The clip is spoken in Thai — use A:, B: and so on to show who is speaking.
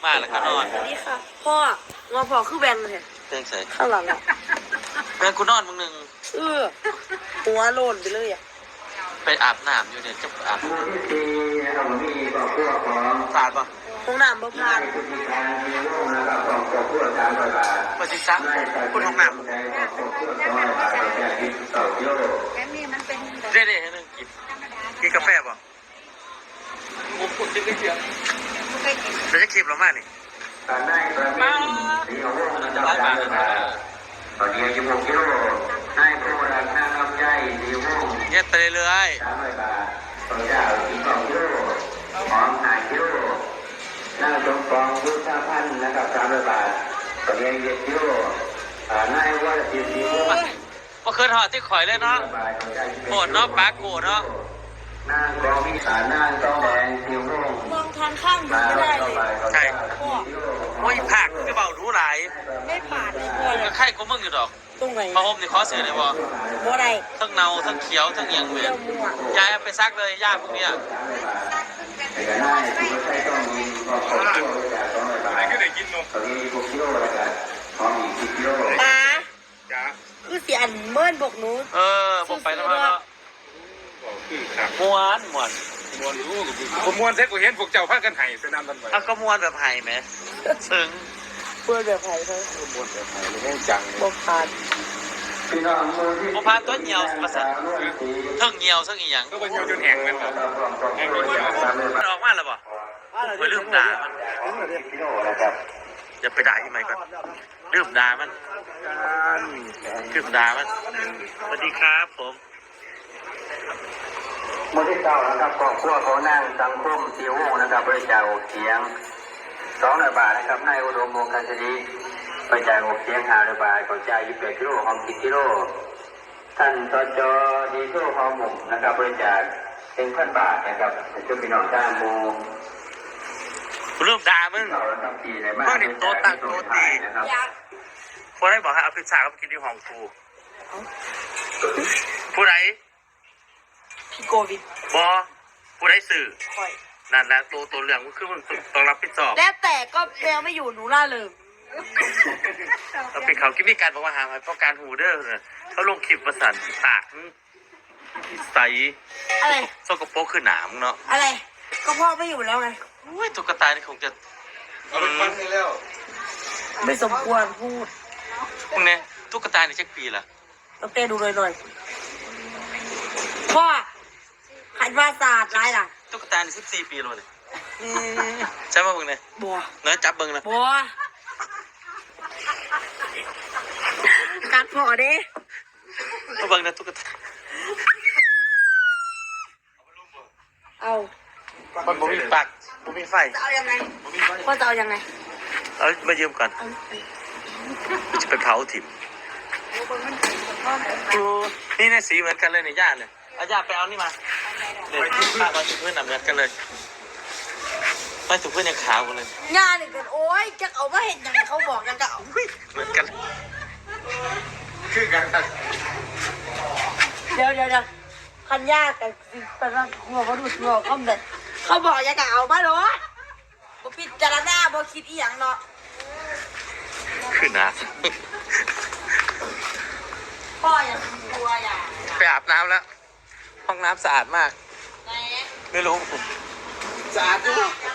A: มาแล้วครับนอน
B: สวัสดีค่ะพ่องอพ่อคือแบงเลย
A: เต้นใส่
B: ข้างหลังอ่ะ
A: แม่กูนอนมึงหนึ่ง
B: หัวโลนไปเลยอ่ะ
A: ไปอาบน้ำอยู่เนี่ยจะอาบสาดปะ
B: ห้องน้ำบ่ผ่าน
A: ปฏิซักคุณห้องน้ำ
C: แค่นี้มันเป็นแบบ
A: เด็ดๆให้นึงกินกาแฟป่ะผมขุดจิ้งไม่เชื่อ
C: ไม่เคยกิน
A: เดี๋ยวจะคลิปเรามากนี่มาจะไล่มาเลยนะเงี้ยไปเรื่อย
D: นั่งตรงกองยุทธพันธ์นะครับ300 บาทตอนนี้เย็นยูนายว่าจะดี
A: ก็คืนหอที่ข่อยเลยเนาะโหดเนาะปากโกเนาะ
D: นั่งกองวิสานั่งต้องแดงทิวโม่
B: มองทางข้างดูไม่ได้เลย
A: ใช่
B: พ่อ
A: โอ้ยผักก็เบารู้หลาย
B: ไม่ปาดเลยพ่อเล
A: ก็
B: ย
A: ไข่กูมึงอยู่ดอก
B: ตรงไหน
A: มาห่มนี่ขอเสียเลยบ่
B: บ่ได้
A: ทั้งเนาทั้งเขียวทั้งเอียงเวีย
B: เที่ย
A: น
B: วมั่วย
A: ายเอาไปซักเลยย่าพวกเนี้ย
D: แต่ก็ได้ที่ไม่ใช่ต้องมีก็ขอตัวจาก200 บาทก็ได้กินนมตอนนี้6 กิโลแล้วกันพร้อมอีก10 กิโล
B: ตาคือเสียอันเบิ้ลบอกหนู
A: ผมไปแล้วเนาะ
E: คือครับ
A: ม้วนม้วน
E: มวนรู้ผมมวนเซ็ตกูเห็นพวกเจ้าพากันไห้สนามกันไป
A: เอาก็ม้วนแบบไห้ไหมซึ้ง
B: เบิ้ลแบบไผ่เขา
E: มวนแบบไห้เลยแม่งจังเลย
B: บ่ผ่าน
D: พี่น้องมูลที่
A: ผมพาตัวเหี่ยวมาสั่นเทั้งเหี่ยวเทั้งอีหยัง
E: ก็ไปเที่ยวจนแห้งมันแบบแห้งเลยเดียว
A: มันออกมาแล้วบ่ไปลืมด่ามัน
D: กิโลนะครับ
A: อย่าไปด่าอีไหมก่อนลืมด่ามันลืมด่ามันสวัสดีครับผม
D: มูลที่เก้านะครับครอบครัวเขานั่งสังคมทิวโม่นะครับบริจาคเสียง200 บาทนะครับนายอุดมวงศ์การชดีบริจาคเสียง500 บาทเขาจ่าย28 กิโลหอม10 กิโลท่านตจดีโชหอมหมุกนะครับบริจาค1,000 บาทนะครับช่วยพี่น้องท่านมู
A: กูลืมด่ามึง
D: เมื่อนี่โตตั้งโตตี
B: อยาก
A: ผู้ใดบอกให้เอาพิซซ่ามากินที่ห้องกูผู้ใด
B: พี่โกวิด
A: บอผู้ใดสื่อ
B: คอย
A: นั่นแหละตัวเหลืองก็คือมึงต้องรับผิดชอบ
B: แล้วแต่ก็แมวไม่อยู่หนูล่าเริง
A: เราเป็นเขาคิดมีการบอกว่าหาเพราะการหูเด้อเนี่ยเขาลงคลิปประสานปากใส
B: อะไร
A: สกปรกคือหนามเนาะ
B: อะไร ก็พ่อไม่อยู่แล้วไง
A: อุ้ยตุ๊กตานี่คงจะ
E: เอาไปฟังให้แล้ว
B: ไม่สมควรพูด
A: พวกเนี้ยตุ๊กตานี่จักปีละ
B: ต้องเต้ดูหน่อยพ่อหันมาศาสตร์ไรล่ะ
A: ตุ๊กตานี่14 ปีแล้วเนี่ยใช่ป่ะมึงเนี่ย
B: บัว
A: เนื้อจับเบิ้งนะ
B: บัวกัดพ่อเด้
A: ก็เบิ้งนะตุ๊กตา
B: เอา
A: มันบ่มีปากบ่มีไฟ
B: จะเอายังไงพ่อจะเอายังไง
A: เอามายืมก่อนจะไปเผาถิ่มนี่เนี่ยสีเหมือนกันเลยเนี่ยย่าเนี่ยเอาย่าไปเอานี่มาเนี่ยป้ามาถูกพื้นเหมือนกันเลยไม่ถูกพื้นยังขาวกันเลย
B: งานนี่กันโอ้ยจะเอามาเห็นยังไงเขาบอกยังจะเอา
A: เหมือนกัน
E: คือกันครับ
B: เดี๋ยวคันยากกันเป็นว่าหัวเขาดูหัวเขาแบบเขาบอกยังจะเอามาเหรอบ่พิจารณาบ่คิดอีหยังเนาะ
A: ขึ้นนะ
B: พ่ออย่ากลัวอย่า
A: ไปอาบน้ำแล้ว ห้องน้ำสะอาดมาก
B: ไหน
A: ไม่รู้
E: สะอาดด้วย
B: เอา